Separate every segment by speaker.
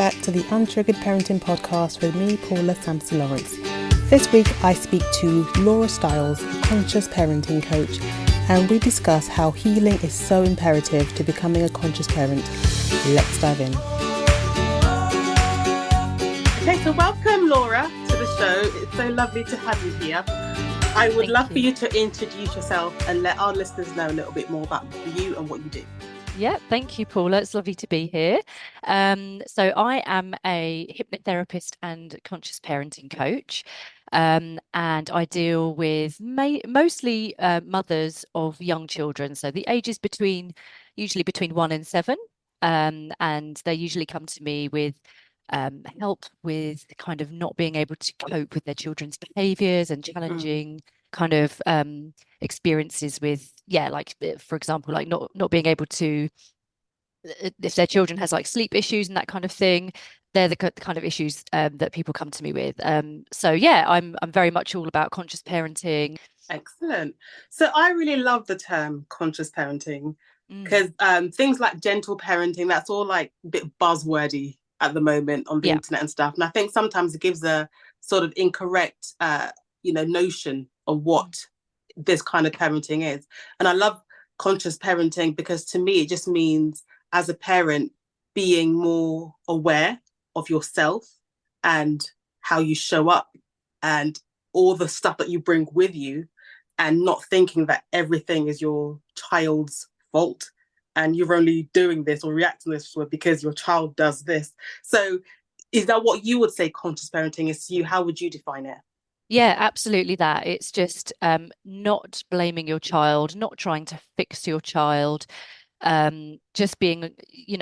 Speaker 1: back to the Untriggered Parenting Podcast with me, Paula Sampson Lawrence. This week I speak to Laura Stiles, a conscious parenting coach, and we discuss how healing is so imperative to becoming a conscious parent. Let's dive in. Okay, so welcome Laura to the show. It's so lovely to have you here. I would love for you to introduce yourself and let our listeners know a little bit more about you and what you do.
Speaker 2: Yeah, thank you, Paula. It's lovely to be here. So I am a hypnotherapist and conscious parenting coach, and I deal with mostly mothers of young children. So the ages usually between 1 and 7, and they usually come to me with help with kind of not being able to cope with their children's behaviours and challenging kind of experiences with, like for example, like not being able to, if their children has like sleep issues and that kind of thing, they're the kind of issues that people come to me with. So yeah, I'm very much all about conscious parenting.
Speaker 1: Excellent. So I really love the term conscious parenting because things like gentle parenting, that's all like a bit buzzwordy at the moment on the internet and stuff. And I think sometimes it gives a sort of incorrect notion of what this kind of parenting is. And I love conscious parenting because to me it just means, as a parent, being more aware of yourself and how you show up and all the stuff that you bring with you, and not thinking that everything is your child's fault and you're only doing this or reacting this way because your child does this. So is that what you would say conscious parenting is to you? How would you define it?
Speaker 2: Yeah, absolutely that. It's just not blaming your child, not trying to fix your child, just being,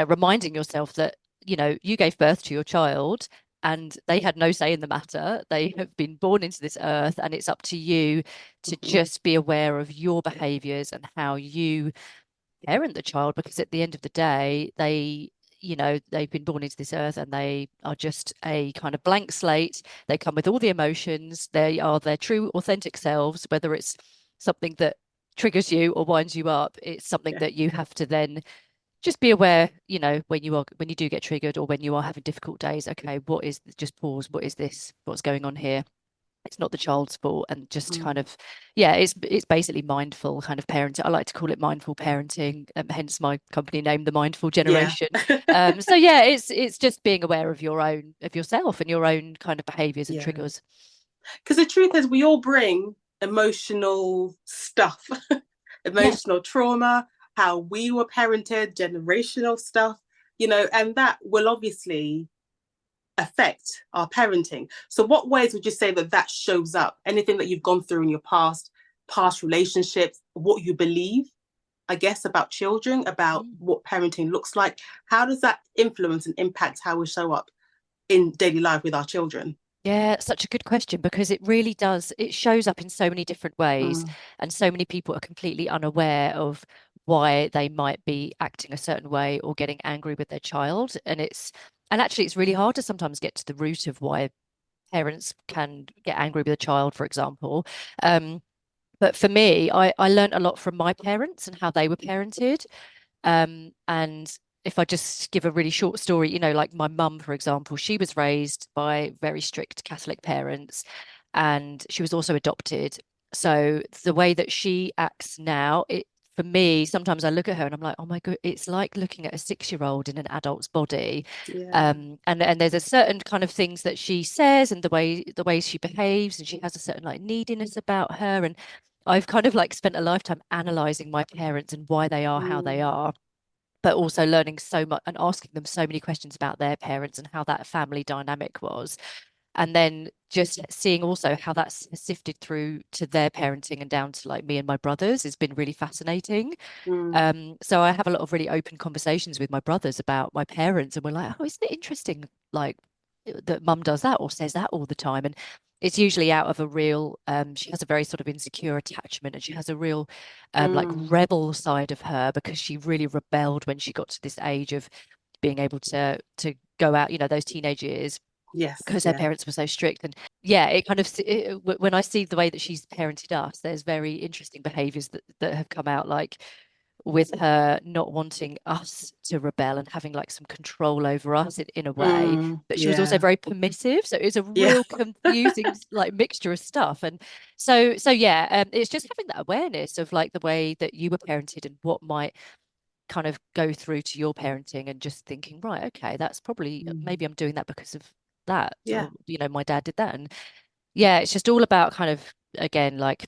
Speaker 2: reminding yourself that, you gave birth to your child and they had no say in the matter. They have been born into this earth, and it's up to you to just be aware of your behaviors and how you parent the child, because at the end of the day, they've been born into this earth and they are just a kind of blank slate. They come with all the emotions. They are their true, authentic selves, whether it's something that triggers you or winds you up. It's something that you have to then just be aware, when you do get triggered or when you are having difficult days. Okay, just pause. What is this? What's going on here? It's not the child's fault. And just kind of, it's basically mindful kind of parenting. I like to call it mindful parenting, hence my company name, the Mindful Generation. So yeah, it's just being aware of yourself and your own kind of behaviors and triggers.
Speaker 1: Because the truth is, we all bring emotional stuff, emotional trauma, how we were parented, generational stuff, and that will obviously affect our parenting. So what ways would you say that shows up? Anything that you've gone through in your past relationships, what you believe, I guess, about children, about what parenting looks like? How does that influence and impact how we show up in daily life with our children?
Speaker 2: Yeah, such a good question, because it really does. It shows up in so many different ways, and so many people are completely unaware of why they might be acting a certain way or getting angry with their child. And actually it's really hard to sometimes get to the root of why parents can get angry with a child, for example. But for me, I learned a lot from my parents and how they were parented. And if I just give a really short story, like my mum, for example, she was raised by very strict Catholic parents, and she was also adopted. So the way that she acts now, for me, sometimes I look at her and I'm like, oh my God, it's like looking at a 6-year-old in an adult's body. And there's a certain kind of things that she says and the way she behaves, and she has a certain like neediness about her. And I've kind of like spent a lifetime analyzing my parents and why they are how they are, but also learning so much and asking them so many questions about their parents and how that family dynamic was. And then just seeing also how that's sifted through to their parenting and down to like me and my brothers has been really fascinating. So I have a lot of really open conversations with my brothers about my parents, and we're like, oh, isn't it interesting, like that mum does that or says that all the time? And it's usually out of a real, she has a very sort of insecure attachment, and she has a real like rebel side of her, because she really rebelled when she got to this age of being able to go out, those teenage years, because her parents were so strict. And it kind of, when I see the way that she's parented us, there's very interesting behaviors that have come out, like with her not wanting us to rebel and having like some control over us in a way, but she was also
Speaker 1: Yeah.
Speaker 2: very permissive. So it was a
Speaker 1: Yeah.
Speaker 2: real confusing like mixture of stuff. And so yeah, it's just having that awareness of like the way that you were parented and what might kind of go through to your parenting, and just thinking, right, okay, that's probably, maybe I'm doing that because of that,
Speaker 1: Yeah.
Speaker 2: or my dad did that. And yeah, it's just all about kind of, again, like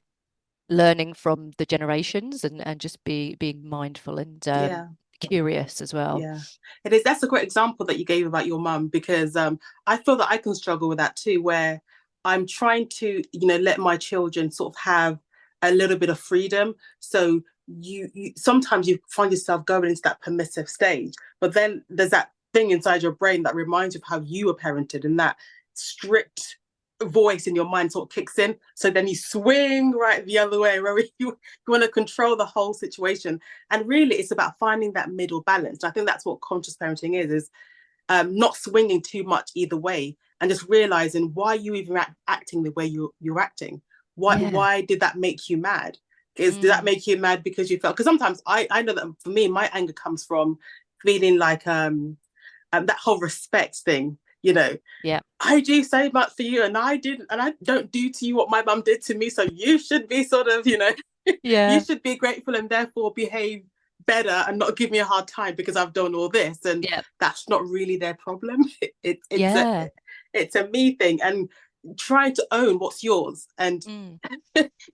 Speaker 2: learning from the generations, and just being mindful and
Speaker 1: Yeah.
Speaker 2: curious as well.
Speaker 1: Yeah, it is. That's a great example that you gave about your mum, because I feel that I can struggle with that too, where I'm trying to, let my children sort of have a little bit of freedom. So you sometimes you find yourself going into that permissive stage, but then there's that thing inside your brain that reminds you of how you were parented, and that strict voice in your mind sort of kicks in. So then you swing right the other way, where you want to control the whole situation. And really, it's about finding that middle balance. And I think that's what conscious parenting is not swinging too much either way, and just realizing why you even acting the way you're acting. Why
Speaker 2: Yeah.
Speaker 1: why did that make you mad? Did that
Speaker 2: Mm.
Speaker 1: make you mad because you felt? Because sometimes I know that for me, my anger comes from feeling like that whole respect thing.
Speaker 2: Yeah.
Speaker 1: I do so much for you, and I don't do to you what my mum did to me. So you should be sort of, you
Speaker 2: Yeah.
Speaker 1: should be grateful and therefore behave better and not give me a hard time because I've done all this. And
Speaker 2: Yeah.
Speaker 1: that's not really their problem.
Speaker 2: Yeah.
Speaker 1: It's a me thing, and trying to own what's yours, and
Speaker 2: Mm.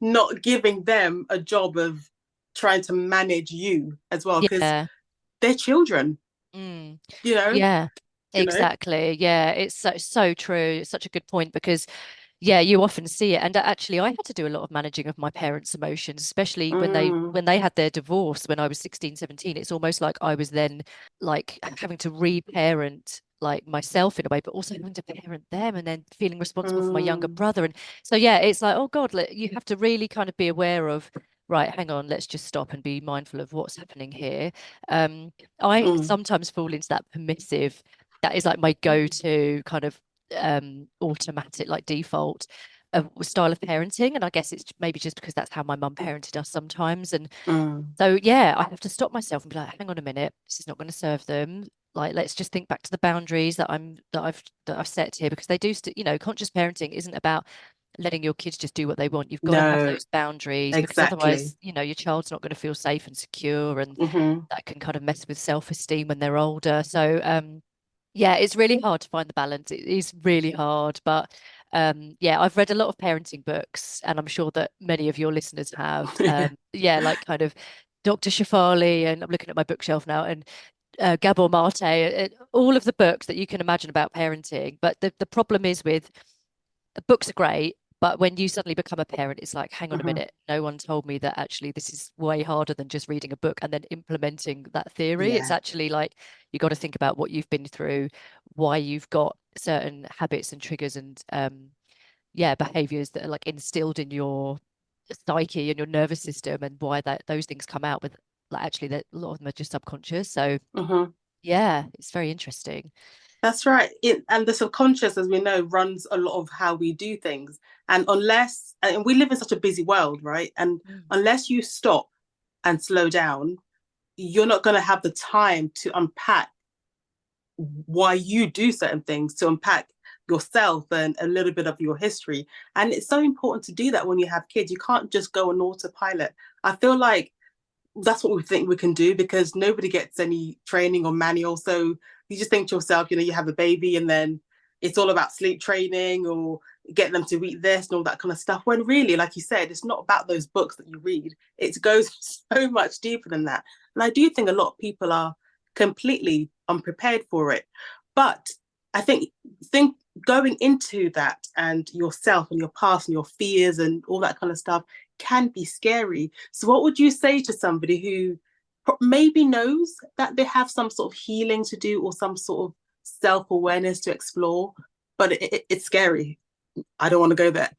Speaker 1: not giving them a job of trying to manage you as well, because
Speaker 2: Yeah.
Speaker 1: they're children,
Speaker 2: Mm.
Speaker 1: you know,
Speaker 2: Yeah.
Speaker 1: you know.
Speaker 2: Exactly. Yeah, it's so true. It's such a good point, because yeah, you often see it. And actually, I had to do a lot of managing of my parents' emotions, especially when they
Speaker 1: Mm,
Speaker 2: when they had their divorce when I was 16, 17. It's almost like I was then like having to reparent like myself in a way, but also having to parent them, and then feeling responsible for my younger
Speaker 1: mm,
Speaker 2: brother. And so yeah, it's like, oh God, you have to really kind of be aware of, right, hang on, let's just stop and be mindful of what's happening here. Um, I
Speaker 1: mm,
Speaker 2: sometimes fall into that permissive, that is like my go-to kind of automatic, like default style of parenting. And I guess it's maybe just because that's how my mum parented us sometimes. And
Speaker 1: mm,
Speaker 2: so yeah, I have to stop myself and be like, hang on a minute, this is not going to serve them. Like, let's just think back to the boundaries that I've set here, because they do conscious parenting isn't about letting your kids just do what they want. You've got to have
Speaker 1: no,
Speaker 2: those boundaries, because
Speaker 1: exactly.
Speaker 2: otherwise, your child's not going to feel safe and secure, and
Speaker 1: Hmm.
Speaker 2: that can kind of mess with self-esteem when they're older. So yeah, it's really hard to find the balance. It is really hard, but yeah, I've read a lot of parenting books, and I'm sure that many of your listeners have. Yeah, like kind of Dr. Shafali, and I'm looking at my bookshelf now, and Gabor Mate, all of the books that you can imagine about parenting. But the problem is with books are great, but when you suddenly become a parent, it's like, hang on a
Speaker 1: Hmm.
Speaker 2: minute, no one told me that actually this is way harder than just reading a book and then implementing that theory. It's
Speaker 1: Yeah.
Speaker 2: actually like you got to think about what you've been through, why you've got certain habits and triggers and yeah, behaviors that are like instilled in your psyche and your nervous system, and why that those things come out with, like, actually that a lot of them are just subconscious. So
Speaker 1: Hmm.
Speaker 2: yeah, it's very interesting.
Speaker 1: That's right. And the subconscious, as we know, runs a lot of how we do things. And we live in such a busy world, right? And
Speaker 2: Mm.
Speaker 1: unless you stop and slow down, you're not going to have the time to unpack why you do certain things, to unpack yourself and a little bit of your history. And it's so important to do that when you have kids. You can't just go on autopilot. I feel like that's what we think we can do, because nobody gets any training or manual. So you just think to yourself, you have a baby, and then it's all about sleep training or getting them to eat this and all that kind of stuff. When really, like you said, it's not about those books that you read. It goes so much deeper than that. And I do think a lot of people are completely unprepared for it. But I think going into that, and yourself and your past and your fears and all that kind of stuff, can be scary. So what would you say to somebody who maybe knows that they have some sort of healing to do or some sort of self-awareness to explore, but it's scary? I don't want to go there.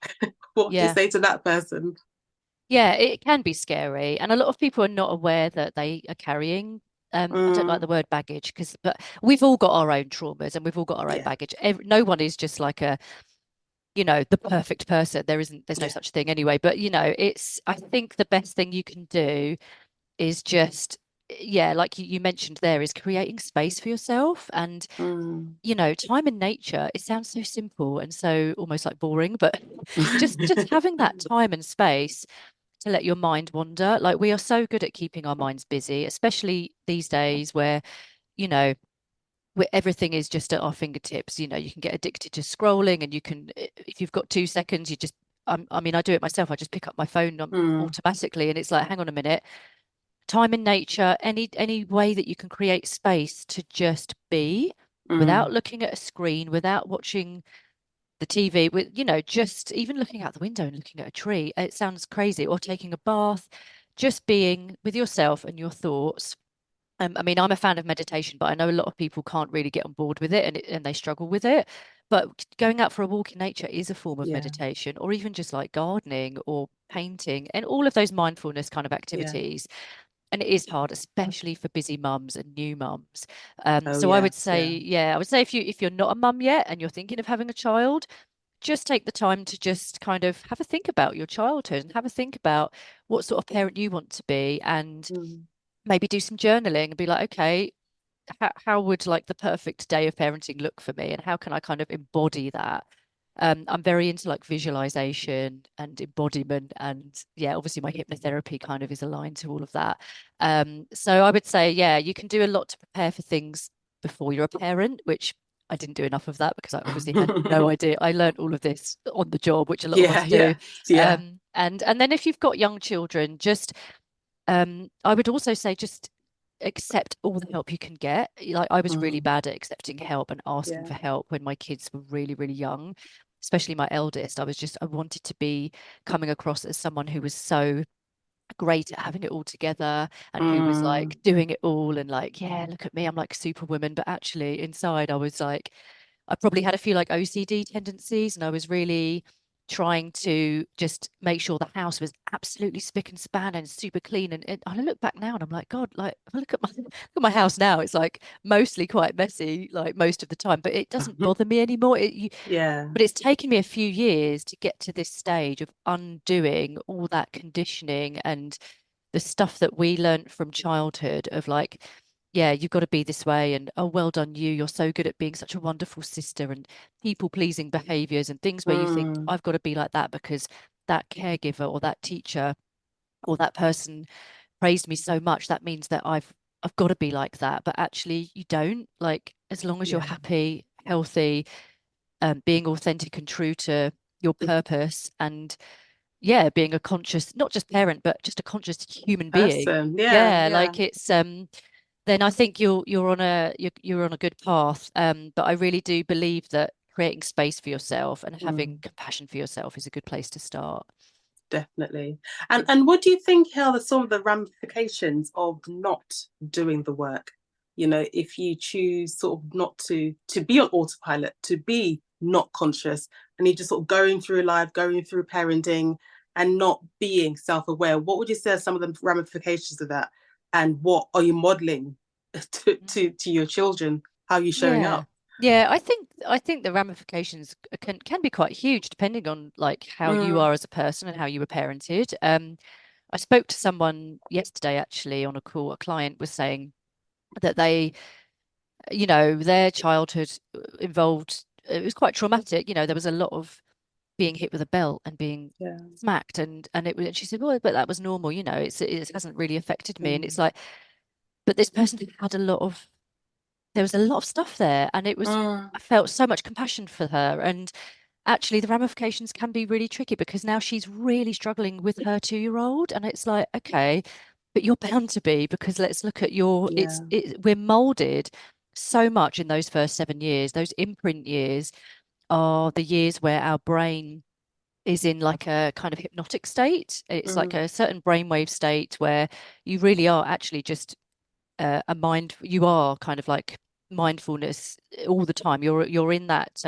Speaker 1: What do you
Speaker 2: Yeah.
Speaker 1: say to that person?
Speaker 2: Yeah, it can be scary, and a lot of people are not aware that they are carrying. I don't like
Speaker 1: Mm,
Speaker 2: the word baggage, but we've all got our own traumas and we've all got our own
Speaker 1: yeah,
Speaker 2: baggage. No one is just like the perfect person. There's no
Speaker 1: yeah.
Speaker 2: such thing anyway. But I think the best thing you can do is just, yeah, like you mentioned there, is creating space for yourself. And time in nature, it sounds so simple and so almost like boring, but just having that time and space to let your mind wander. Like, we are so good at keeping our minds busy, especially these days where, you know where everything is just at our fingertips. You can get addicted to scrolling, and you can, if you've got 2 seconds, you just, I mean, I do it myself. I just pick up my phone automatically, and it's like, hang on a minute. Time in nature, any way that you can create space to just be, without looking at a screen, without watching the TV, with, just even looking out the window and looking at a tree. It sounds crazy. Or taking a bath, just being with yourself and your thoughts. I mean, I'm a fan of meditation, but I know a lot of people can't really get on board with it, and they struggle with it. But going out for a walk in nature is a form of
Speaker 1: Yeah.
Speaker 2: meditation, or even just like gardening or painting, and all of those mindfulness kind of
Speaker 1: Yeah.
Speaker 2: activities. And it is hard, especially for busy mums and new mums.
Speaker 1: Oh
Speaker 2: So I would
Speaker 1: yes.
Speaker 2: say,
Speaker 1: Yeah.
Speaker 2: yeah, I would say, if you're not a mum yet and you're thinking of having a child, just take the time to just kind of have a think about your childhood, and have a think about what sort of parent you want to be, and maybe do some journaling and be like, okay, how would like the perfect day of parenting look for me, and how can I kind of embody that? I'm very into like visualization and embodiment, and yeah, obviously my hypnotherapy kind of is aligned to all of that. So I would say, yeah, you can do a lot to prepare for things before you're a parent, which I didn't do enough of that, because I obviously had no idea. I learned all of this on the job, which a lot of us
Speaker 1: Yeah.
Speaker 2: do.
Speaker 1: Yeah. Yeah.
Speaker 2: And then if you've got young children, just I would also say, just accept all the help you can get. Like, I was really bad at accepting help and asking
Speaker 1: Yeah.
Speaker 2: for help when my kids were really, really young, especially my eldest. I wanted to be coming across as someone who was so great at having it all together, and who was like doing it all, and like, yeah, look at me, I'm like superwoman. But actually inside, I was like, I probably had a few like OCD tendencies, and I was really trying to just make sure the house was absolutely spick and span and super clean. And I look back now and I'm like, God, like, look at my house now. It's like mostly quite messy, like most of the time, but it doesn't bother me anymore.
Speaker 1: Yeah.
Speaker 2: But it's taken me a few years to get to this stage of undoing all that conditioning and the stuff that we learned from childhood, of like, yeah, you've got to be this way, and oh, well done you, you're so good at being such a wonderful sister, and people pleasing behaviors and things where you think, I've got to be like that because that caregiver or that teacher or that person praised me so much, that means that I've got to be like that. But actually you don't. Like, as long as you're
Speaker 1: Yeah.
Speaker 2: happy, healthy, being authentic and true to your purpose, and yeah, being a conscious, not just parent, but just a conscious human being.
Speaker 1: Person. Yeah.
Speaker 2: Yeah,
Speaker 1: Yeah.
Speaker 2: like, it's then I think you're on a good path. But I really do believe that creating space for yourself and having compassion for yourself is a good place to start.
Speaker 1: Definitely. And what do you think are some of the ramifications of not doing the work? If you choose sort of not to be on autopilot, to be not conscious, and you're just sort of going through life, going through parenting, and not being self-aware, what would you say are some of the ramifications of that? And what are you modeling to your children? How are you showing
Speaker 2: Yeah.
Speaker 1: up?
Speaker 2: Yeah, I think the ramifications can be quite huge, depending on like how you
Speaker 1: Mm,
Speaker 2: are as a person and how you were parented. I spoke to someone yesterday actually on a call. A client was saying that their childhood involved, it was quite traumatic. There was a lot of being hit with a belt and being
Speaker 1: yeah.
Speaker 2: smacked, and she said, well, but that was normal. It hasn't really affected me. And it's
Speaker 1: Mm,
Speaker 2: like, but this person had there was a lot of stuff there, and
Speaker 1: mm,
Speaker 2: I felt so much compassion for her. And actually the ramifications can be really tricky, because now she's really struggling with her 2-year-old, and it's like, okay, but you're bound to be, because let's look at
Speaker 1: yeah.
Speaker 2: we're molded so much in those first 7 years. Those imprint years are the years where our brain is in like a kind of hypnotic state. It's like
Speaker 1: Mm,
Speaker 2: a certain brainwave state where you really are actually just you are kind of like mindfulness all the time. You're in that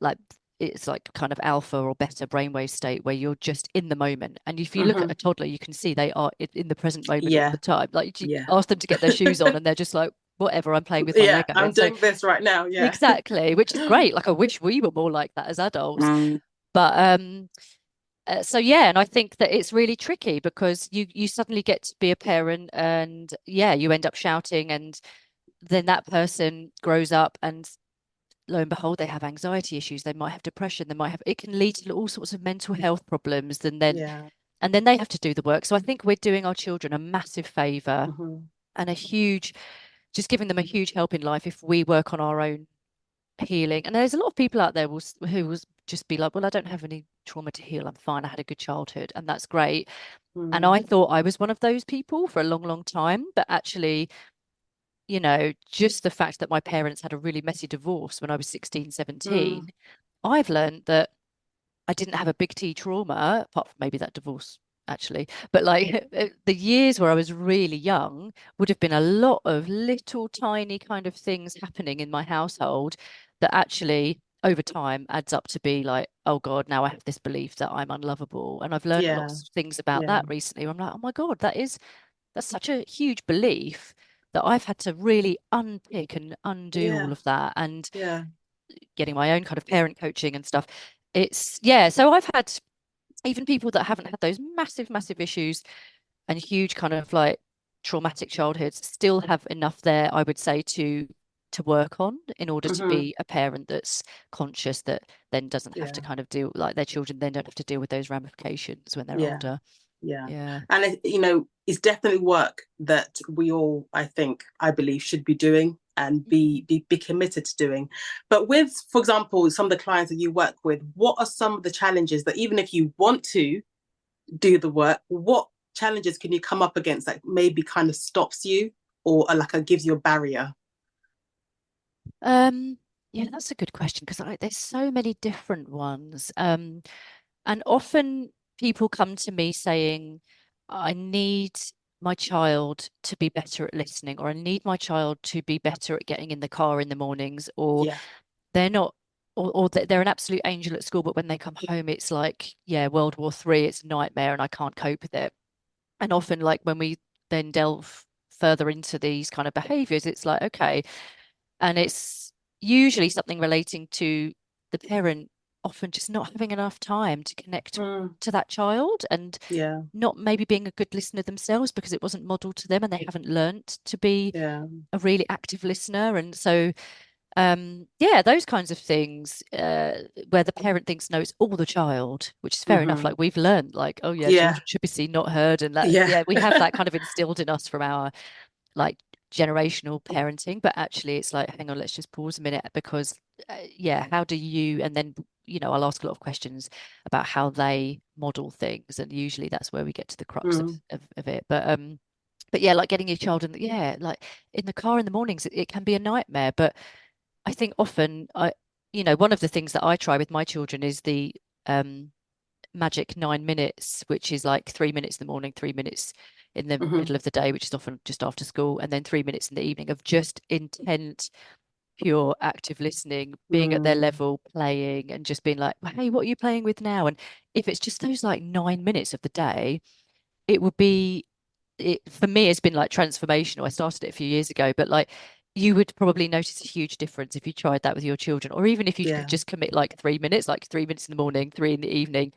Speaker 2: like, it's like kind of alpha or beta brainwave state where you're just in the moment. And if you look at a
Speaker 1: mhm.
Speaker 2: toddler, you can see they are in the present moment all
Speaker 1: Yeah.
Speaker 2: the time. Like, you
Speaker 1: Yeah.
Speaker 2: ask them to get their shoes on and they're just like, whatever, I'm playing with my
Speaker 1: Yeah,
Speaker 2: Lego.
Speaker 1: I'm
Speaker 2: And so,
Speaker 1: doing this right now. Yeah.
Speaker 2: exactly, which is great. Like, I wish we were more like that as adults.
Speaker 1: Mm,
Speaker 2: But So yeah, and I think that it's really tricky because you suddenly get to be a parent, and yeah, you end up shouting, and then that person grows up, and lo and behold, they have anxiety issues, they might have depression, they might have, it can lead to all sorts of mental health problems,
Speaker 1: Yeah.
Speaker 2: and then they have to do the work. So I think we're doing our children a massive favor
Speaker 1: Hmm.
Speaker 2: and a huge, just giving them a huge help in life if we work on our own healing. And there's a lot of people out there who will just be like, well, I don't have any trauma to heal, I'm fine, I had a good childhood, and that's great. And
Speaker 1: Mm.
Speaker 2: I thought I was one of those people for a long, long time, but actually, just the fact that my parents had a really messy divorce when I was 16, 17,
Speaker 1: Mm.
Speaker 2: I've learned that I didn't have a big T trauma, apart from maybe that divorce, actually. But like the years where I was really young would have been a lot of little tiny kind of things happening in my household that actually over time adds up to be like, oh God, now I have this belief that I'm unlovable. And I've learned
Speaker 1: Yeah.
Speaker 2: lots of things about
Speaker 1: Yeah.
Speaker 2: that recently where I'm like, oh my God, that's such a huge belief that I've had to really unpick and undo all
Speaker 1: Yeah.
Speaker 2: of that. And
Speaker 1: Yeah.
Speaker 2: getting my own kind of parent coaching and stuff. It's yeah. So I've had even people that haven't had those massive, massive issues and huge kind of like traumatic childhoods still have enough there, I would say, to work on in order to
Speaker 1: Hmm.
Speaker 2: be a parent that's conscious, that then doesn't have to
Speaker 1: Yeah.
Speaker 2: kind of deal, like their children then don't have to deal with those ramifications when they're
Speaker 1: Yeah.
Speaker 2: older.
Speaker 1: Yeah.
Speaker 2: Yeah.
Speaker 1: And it's definitely work that we all, I believe, should be doing and be committed to doing. But with, for example, some of the clients that you work with, what are some of the challenges that even if you want to do the work, what challenges can you come up against that maybe kind of stops you or like gives you a barrier?
Speaker 2: Um, yeah, that's a good question because there's so many different ones. And often people come to me saying, I need my child to be better at listening, or I need my child to be better at getting in the car in the mornings, or
Speaker 1: Yeah.
Speaker 2: they're not, or they're an absolute angel at school, but when they come home, it's like, yeah, World War III, it's a nightmare and I can't cope with it. And often, like when we then delve further into these kind of behaviors, it's like, okay, and it's usually something relating to the parent often just not having enough time to connect
Speaker 1: Mm.
Speaker 2: to that child, and
Speaker 1: Yeah.
Speaker 2: not maybe being a good listener themselves because it wasn't modeled to them and they haven't learnt to be
Speaker 1: Yeah.
Speaker 2: a really active listener. And so yeah, those kinds of things, where the parent thinks no, it's all the child, which is fair enough.
Speaker 1: Hmm.
Speaker 2: Like we've learned, like, oh yeah,
Speaker 1: Yeah.
Speaker 2: children should be seen, not heard, and that,
Speaker 1: Yeah.
Speaker 2: yeah, we have that kind of instilled in us from our like generational parenting. But actually it's like, hang on, let's just pause a minute, because yeah, how do you, and then I'll ask a lot of questions about how they model things, and usually that's where we get to the crux of
Speaker 1: Mm.
Speaker 2: of it. But yeah, like getting your child in, yeah, like in the car in the mornings, it can be a nightmare. But I think often one of the things that I try with my children is the um magic 9 minutes, which is like 3 minutes in the morning, 3 minutes in the
Speaker 1: Hmm.
Speaker 2: middle of the day, which is often just after school, and then 3 minutes in the evening of just intent, pure active listening, being at their
Speaker 1: Mm.
Speaker 2: level, playing, and just being like, hey, what are you playing with now? And if it's just those like 9 minutes of the day, it would be, it for me it's been like transformational. I started it a few years ago, but like you would probably notice a huge difference if you tried that with your children, or even if you could
Speaker 1: Yeah.
Speaker 2: just commit like 3 minutes, like 3 minutes in the morning, three in the evening.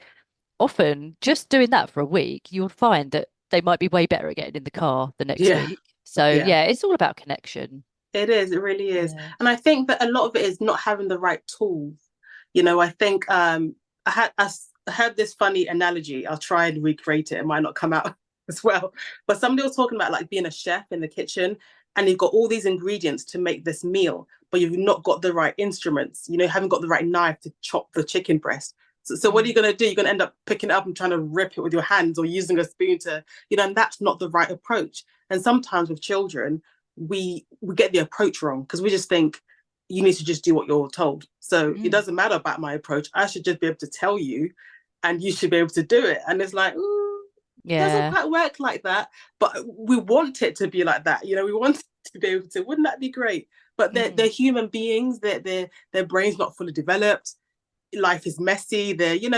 Speaker 2: Often just doing that for a week, you'll find that they might be way better at getting in the car the next
Speaker 1: Yeah.
Speaker 2: week. So
Speaker 1: Yeah.
Speaker 2: yeah, it's all about connection.
Speaker 1: It is. It really is.
Speaker 2: Yeah.
Speaker 1: And I think that a lot of it is not having the right tools. I think I heard this funny analogy. I'll try and recreate it. It might not come out as well. But somebody was talking about like being a chef in the kitchen and you've got all these ingredients to make this meal, but you've not got the right instruments. Haven't got the right knife to chop the chicken breast. So what are you going to do? You're going to end up picking it up and trying to rip it with your hands or using a spoon to, and that's not the right approach. And sometimes with children, we get the approach wrong because we just think you need to just do what you're told. So it
Speaker 2: Mm.
Speaker 1: doesn't matter about my approach. I should just be able to tell you, and you should be able to do it. And it's like, doesn't
Speaker 2: Yeah.
Speaker 1: quite work like that. But we want it to be like that. We want to be able to. Wouldn't that be great? But they're
Speaker 2: Mm.
Speaker 1: human beings. Their brain's not fully developed. Life is messy.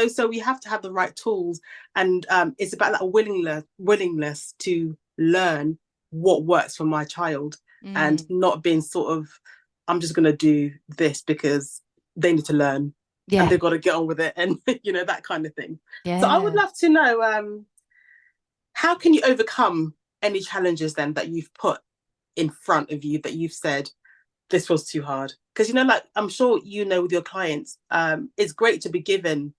Speaker 1: So we have to have the right tools, and it's about that willingness to learn what works for my child, and
Speaker 2: Mm.
Speaker 1: not being sort of, I'm just going to do this because they need to learn. and
Speaker 2: Yeah.
Speaker 1: they've got to get on with it, and that kind of thing. So I would
Speaker 2: Yeah.
Speaker 1: love to know, how can you overcome any challenges then that you've put in front of you that you've said this was too hard? Because like I'm sure with your clients, it's great to be given,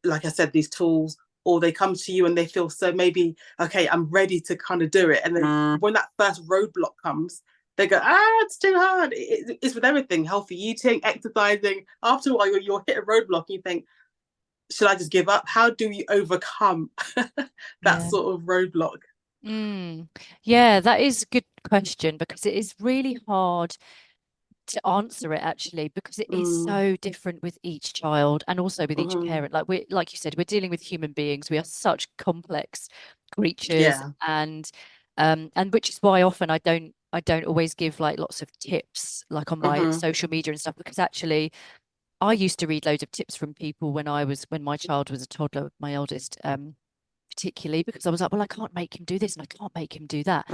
Speaker 1: like I said, these tools, or they come to you and they feel so maybe, okay, I'm ready to kind of do it. And then when that first roadblock comes, they go, it's too hard. It's with everything, healthy eating, exercising. After a while, you'll hit a roadblock and you think, should I just give up? How do you overcome that
Speaker 2: Yeah.
Speaker 1: sort of roadblock?
Speaker 2: Yeah, that is a good question because it is really hard to answer it actually, because it is so different with each child and also with each parent. Like you said, we're dealing with human beings. We are such complex creatures,
Speaker 1: Yeah.
Speaker 2: and which is why often I don't always give like lots of tips like on my social media and stuff, because actually I used to read loads of tips from people when my child was a toddler, my eldest, particularly because I was like, well, I can't make him do this and I can't make him do that.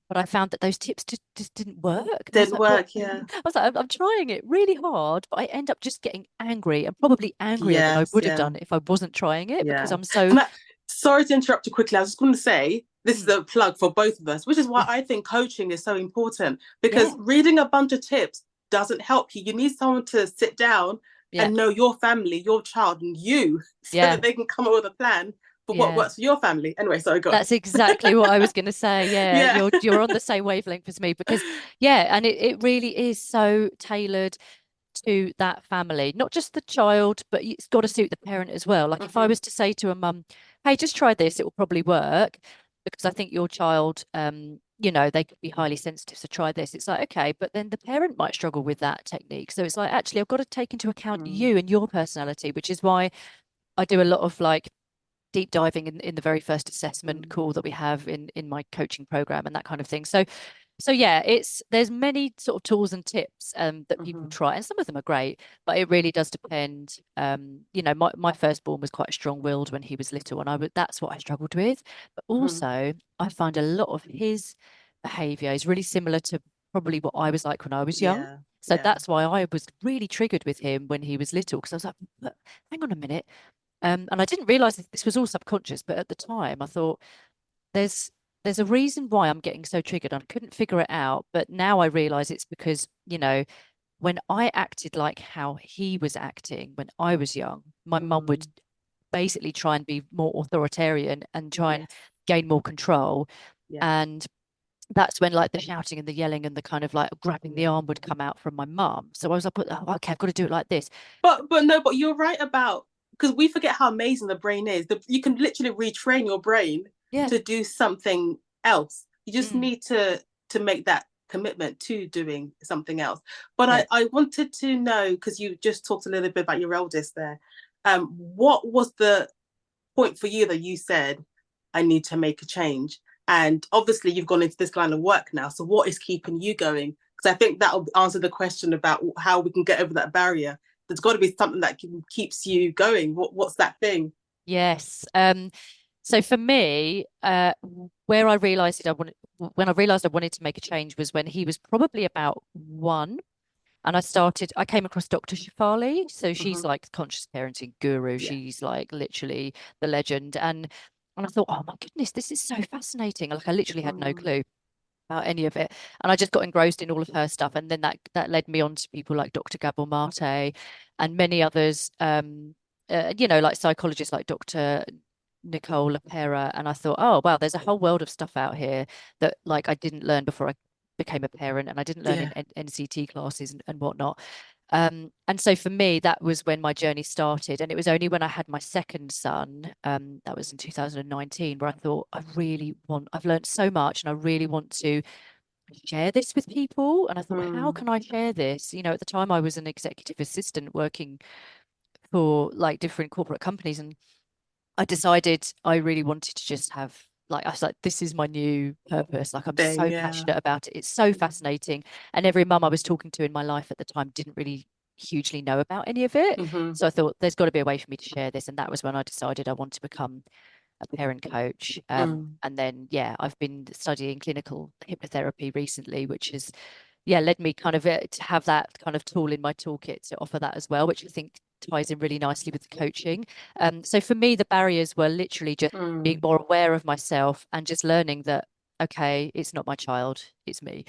Speaker 2: But I found that those tips just didn't work. And I was
Speaker 1: Didn't
Speaker 2: like, what?
Speaker 1: work, yeah.
Speaker 2: I was like, I'm trying it really hard, but I end up just getting angry, and probably angrier than I
Speaker 1: Yes,
Speaker 2: would have
Speaker 1: yeah.
Speaker 2: done if I wasn't trying it, because
Speaker 1: Yeah.
Speaker 2: I'm so.
Speaker 1: Sorry to interrupt you quickly. I was just going to say this is
Speaker 2: Mm,
Speaker 1: a plug for both of us, which is why
Speaker 2: yeah,
Speaker 1: I think coaching is so important, because
Speaker 2: yeah,
Speaker 1: reading a bunch of tips doesn't help you. You need someone to sit down
Speaker 2: yeah,
Speaker 1: and know your family, your child, and you so
Speaker 2: yeah,
Speaker 1: that they can come up with a plan for what
Speaker 2: yeah.
Speaker 1: works for your family. Anyway, sorry, go on.
Speaker 2: That's exactly what I was going to say. Yeah,
Speaker 1: Yeah.
Speaker 2: you're on the same wavelength as me, because yeah, and it really is so tailored to that family, not just the child, but it's got to suit the parent as well. Like if I was to say to a mum, hey, just try this, it will probably work, because I think your child, they could be highly sensitive, so try this. It's like, okay, but then the parent might struggle with that technique. So it's like, actually, I've got to take into account you and your personality, which is why I do a lot of like deep diving in the very first assessment call that we have in my coaching program and that kind of thing. So yeah, there's many sort of tools and tips that people try, and some of them are great, but it really does depend. My firstborn was quite strong-willed when he was little, and that's what I struggled with. But also, I find a lot of his behavior is really similar to probably what I was like when I was young.
Speaker 1: Yeah.
Speaker 2: So
Speaker 1: Yeah.
Speaker 2: that's why I was really triggered with him when he was little, because I was like, "But hang on a minute." And I didn't realize that this was all subconscious, but at the time I thought there's there's a reason why I'm getting so triggered. I couldn't figure it out, but now I realize it's because, when I acted like how he was acting when I was young, my mum would basically try and be more authoritarian and try and
Speaker 1: Yes.
Speaker 2: gain more control.
Speaker 1: Yeah.
Speaker 2: And that's when like the shouting and the yelling and the kind of like grabbing the
Speaker 1: Yeah.
Speaker 2: arm would come out from my mum. So I was like, oh, okay, I've got to do it like this.
Speaker 1: But you're right about, because we forget how amazing the brain is. You can literally retrain your brain
Speaker 2: Yeah.
Speaker 1: to do something else. You just
Speaker 2: Mm,
Speaker 1: need to make that commitment to doing something else. But
Speaker 2: yeah.
Speaker 1: I wanted to know, because you just talked a little bit about your eldest there. What was the point for you that you said, I need to make a change? And obviously, you've gone into this line of work now. So, what is keeping you going? Because I think that'll answer the question about how we can get over that barrier. There's got to be something that keeps you going. What's that thing?
Speaker 2: Yes. So for me, where I realized when I realized I wanted to make a change was when he was probably about 1. And I came across Dr. Shafali. So she's like conscious parenting guru.
Speaker 1: Yeah.
Speaker 2: She's like literally the legend. And I thought, oh my goodness, this is so fascinating. Like I literally had no clue about any of it. And I just got engrossed in all of her stuff. And then that led me on to people like Dr. Gabor Mate and many others, like psychologists like Dr. Nicole LaPera. And I thought, oh wow, there's a whole world of stuff out here that like I didn't learn before I became a parent, and I didn't learn in
Speaker 1: Yeah.
Speaker 2: NCT classes and whatnot. And so for me, that was when my journey started. And it was only when I had my second son, that was in 2019, where I thought, I've learned so much and I really want to share this with people. And I thought, how can I share this? At the time I was an executive assistant working for like different corporate companies. And I decided I really wanted to just have I was like, this is my new purpose. Like I'm
Speaker 1: Thing.
Speaker 2: so
Speaker 1: Yeah.
Speaker 2: passionate about it. It's so fascinating. And every mum I was talking to in my life at the time didn't really hugely know about any of it. So I thought there's got to be a way for me to share this. And that was when I decided I want to become a parent coach. And then yeah, I've been studying clinical hypnotherapy recently, which has led me kind of to have that kind of tool in my toolkit to offer that as well, which I think ties in really nicely with the coaching. So for me, the barriers were literally just being more aware of myself and just learning that, okay, it's not my child, it's me.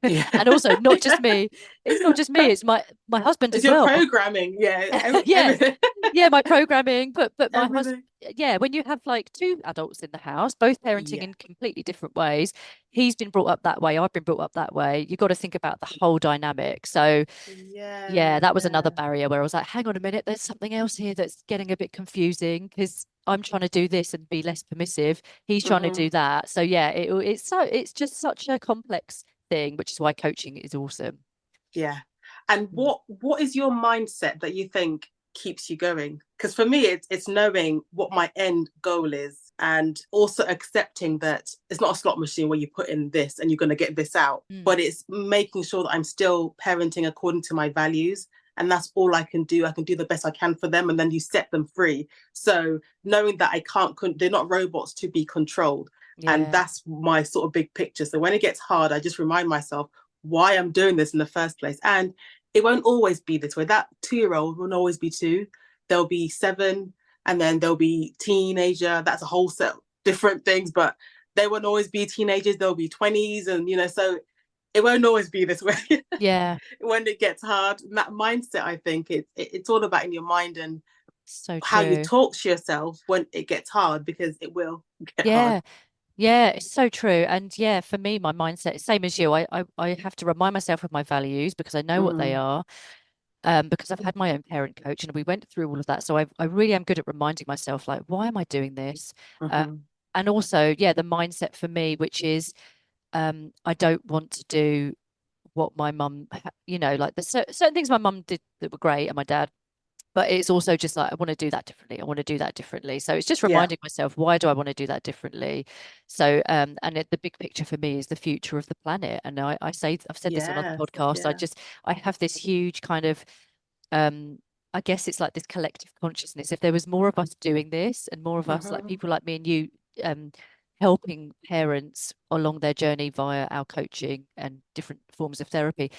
Speaker 1: Yeah.
Speaker 2: And also not just me. It's not just me, it's my husband
Speaker 1: It's
Speaker 2: as
Speaker 1: your
Speaker 2: well.
Speaker 1: programming. Yeah.
Speaker 2: Yeah.
Speaker 1: Everything.
Speaker 2: Yeah, my programming, but my husband,
Speaker 1: Everything.
Speaker 2: yeah, when you have like two adults in the house, both parenting
Speaker 1: Yeah.
Speaker 2: in completely different ways, he's been brought up that way, I've been brought up that way. You've got to think about the whole dynamic. So yeah,
Speaker 1: Yeah.
Speaker 2: that was another
Speaker 1: Yeah.
Speaker 2: barrier where I was like, hang on a minute, there's something else here that's getting a bit confusing because I'm trying to do this and be less permissive. He's trying to do that. So yeah, it's just such a complex thing, which is why coaching is awesome.
Speaker 1: Yeah. And what is your mindset that you think keeps you going? Because for me, it's knowing what my end goal is and also accepting that it's not a slot machine where you put in this and you're going to get this out, but it's making sure that I'm still parenting according to my values. And that's all I can do. I can do the best I can for them, and then you set them free. So knowing that I can't, they're not robots to be controlled. And
Speaker 2: Yeah.
Speaker 1: that's my sort of big picture. So when it gets hard, I just remind myself why I'm doing this in the first place. And it won't always be this way. That 2-year-old won't always be 2. There'll be 7, and then there'll be teenager. That's a whole set of different things, but they won't always be teenagers. There'll be 20s, and so it won't always be this way.
Speaker 2: Yeah.
Speaker 1: When it gets hard, that mindset, I think it's all about in your mind and
Speaker 2: So
Speaker 1: how you
Speaker 2: true.
Speaker 1: talk to yourself when it gets hard, because it will get hard.
Speaker 2: Yeah. Yeah, it's so true. And yeah, for me, my mindset, same as you, I have to remind myself of my values because I know what they are. Because I've had my own parent coach and we went through all of that. So I really am good at reminding myself, like, why am I doing this? And also, yeah, the mindset for me, which is I don't want to do what my mum, like the certain things my mum did that were great and my dad, but it's also just like I want to do that differently. I want to do that differently. So it's just
Speaker 1: Yeah.
Speaker 2: reminding myself, why do I want to do that differently? So and the big picture for me is the future of the planet. And I say I've said this on other
Speaker 1: Yes.
Speaker 2: podcasts.
Speaker 1: Yeah.
Speaker 2: I have this huge kind of I guess it's like this collective consciousness. If there was more of us doing this and more of us, like people like me and you, um, helping parents along their journey via our coaching and different forms of therapy,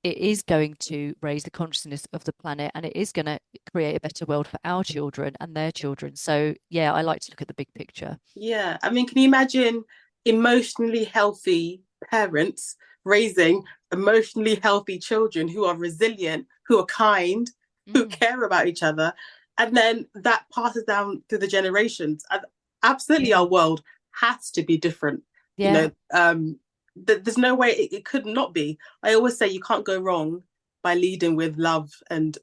Speaker 2: it is going to raise the consciousness of the planet and it is going to create a better world for our children and their children. So yeah, I like to look at the big picture.
Speaker 1: Yeah. I mean, can you imagine emotionally healthy parents raising emotionally healthy children who are resilient, who are kind, who care about each other? And then that passes down through the generations. And absolutely,
Speaker 2: Yeah.
Speaker 1: our world has to be different.
Speaker 2: Yeah.
Speaker 1: There's no way it could not be. I always say you can't go wrong by leading with love and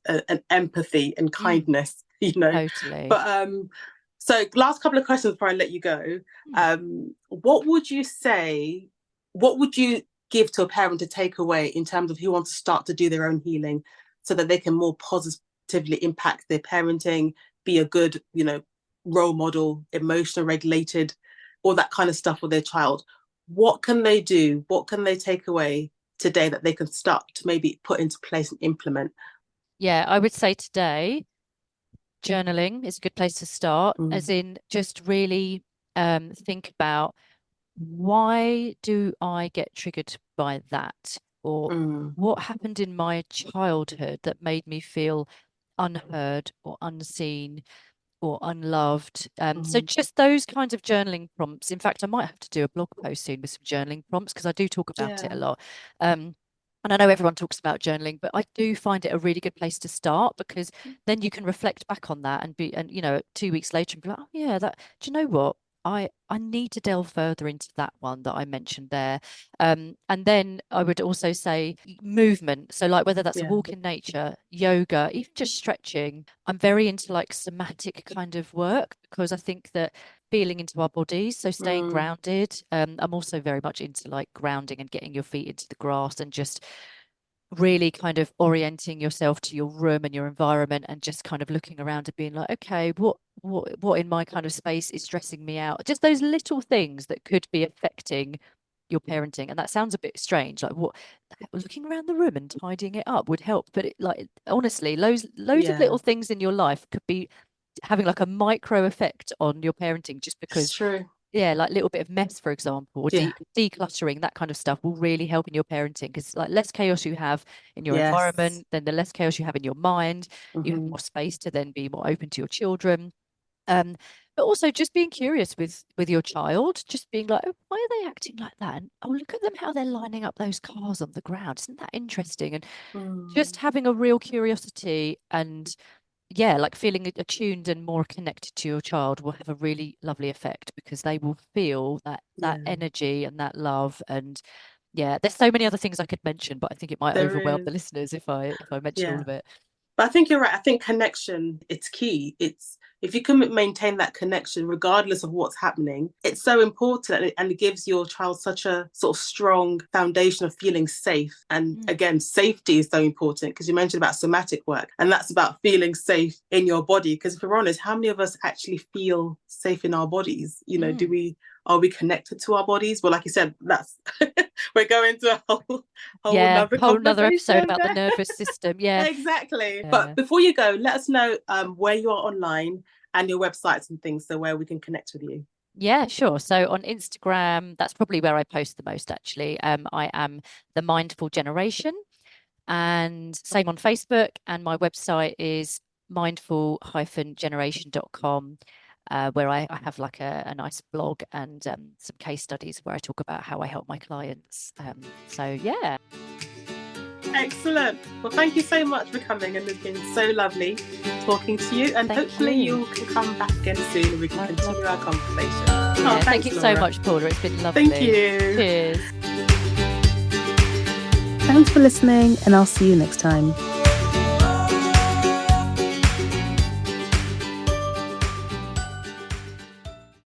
Speaker 1: empathy and kindness.
Speaker 2: Totally.
Speaker 1: But so last couple of questions before I let you go. What would you say? What would you give to a parent to take away in terms of who wants to start to do their own healing, so that they can more positively impact their parenting, be a good, role model, emotional regulated, all that kind of stuff for their child? What can they do? What can they take away today that they can start to maybe put into place and implement?
Speaker 2: Yeah, I would say today journaling is a good place to start, as
Speaker 1: Mm.
Speaker 2: in just really think about, why do I get triggered by that? Or
Speaker 1: Mm.
Speaker 2: what happened in my childhood that made me feel unheard or unseen or unloved? So
Speaker 1: Mm.
Speaker 2: just those kinds of journaling prompts. In fact, I might have to do a blog post soon with some journaling prompts because I do talk about it a
Speaker 1: Yeah.
Speaker 2: lot. And I know everyone talks about journaling, but I do find it a really good place to start because then you can reflect back on that and 2 weeks later and be like, oh yeah, that, do you know what? I need to delve further into that one that I mentioned there. And then I would also say movement. So like whether that's a
Speaker 1: Yeah.
Speaker 2: walk in nature, yoga, even just stretching. I'm very into like somatic kind of work because I think that feeling into our bodies, so staying
Speaker 1: Mm.
Speaker 2: grounded. I'm also very much into like grounding and getting your feet into the grass and just really kind of orienting yourself to your room and your environment and just kind of looking around and being like, okay, what in my kind of space is stressing me out? Just those little things that could be affecting your parenting. And that sounds a bit strange, like what, looking around the room and tidying it up would help, but like honestly, loads of
Speaker 1: Yeah.
Speaker 2: little things in your life could be having like a micro effect on your parenting just
Speaker 1: It's
Speaker 2: because
Speaker 1: true.
Speaker 2: like a little bit of mess, for example, or decluttering, that kind of stuff will really help in your parenting, because like less chaos you have in your environment, then the less chaos you have in your mind, you have more space to then be more open to your children. But also just being curious with your child, just being like, oh, why are they acting like that? And oh, look at them, how they're lining up those cars on the ground. Isn't that interesting? And just having a real curiosity and like feeling attuned and more connected to your child will have a really lovely effect, because they will feel that energy and that love. And there's so many other things I could mention, but I think it might overwhelm the listeners if I mention all of it.
Speaker 1: But I think you're right. I think connection, it's key. It's if you can maintain that connection regardless of what's happening, it's so important, and it gives your child such a sort of strong foundation of feeling safe. And again, safety is so important, because you mentioned about somatic work, and that's about feeling safe in your body. Because if we're honest, how many of us actually feel safe in our bodies? You know, are we connected to our bodies? Well, like you said, that's we're going to a whole
Speaker 2: another episode about the nervous system.
Speaker 1: Exactly. But before you go, let us know where you are online and your websites and things, so where we can connect with you.
Speaker 2: Yeah, sure. So on Instagram, that's probably where I post the most, actually. I am The Mindful Generation, and same on Facebook. And my website is mindful-generation.com. Where I have like a nice blog and some case studies where I talk about how I help my clients.
Speaker 1: Excellent. Well, thank you so much for coming, and it's been so lovely talking to you. And hopefully you can come back again soon and we can continue our conversation.
Speaker 2: Thank you so much, Paula. It's been lovely.
Speaker 1: Thank you.
Speaker 2: Cheers.
Speaker 1: Thanks for listening, and I'll see you next time.